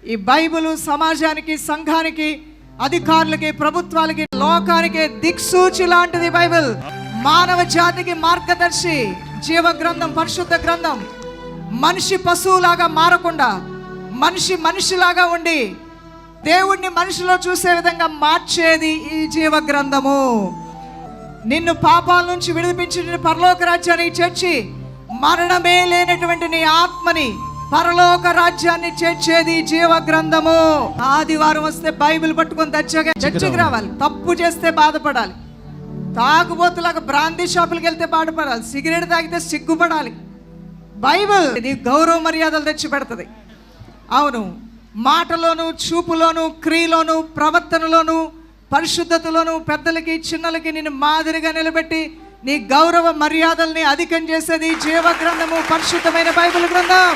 ఈ బైబిల్ సమాజానికి, సంఘానికి, అధికారులకి, ప్రభుత్వాలకి, లోకానికి దిక్సూచి లాంటిది. బైబిల్ మానవ జాతికి మార్గదర్శి, జీవ గ్రంథం, పరిశుద్ధ గ్రంథం. మనిషి పశువులాగా మారకుండా మనిషి మనిషిలాగా ఉండి దేవుణ్ణి మనిషిలో చూసే విధంగా మార్చేది ఈ జీవ గ్రంథము. నిన్ను పాపాల నుంచి విడిపించి నిన్ను పరలోక రాజ్యానికి చేర్చి మరణమే లేనటువంటి నీ ఆత్మని పరలోక రాజ్యాన్ని చేర్చేది జీవ గ్రంథము. ఆదివారం వస్తే బైబిల్ పట్టుకొని చర్చకి రావాలి. తప్పు చేస్తే బాధపడాలి. తాగుబోతులాగా బ్రాందీ షాపులకు వెళ్తే బాధపడాలి. సిగరెట్ తాగితే సిగ్గుపడాలి. బైబిల్ నీ గౌరవ మర్యాదలు తెచ్చి పెడుతుంది. అవును, మాటలోను, చూపులోను, క్రియలోను, ప్రవర్తనలోను, పరిశుద్ధతలోను పెద్దలకి చిన్నలకి నిన్ను మాదిరిగా నిలబెట్టి నీ గౌరవ మర్యాదల్ని అధికం చేసేది జీవ గ్రంథము, పరిశుద్ధమైన బైబిల్ గ్రంథం.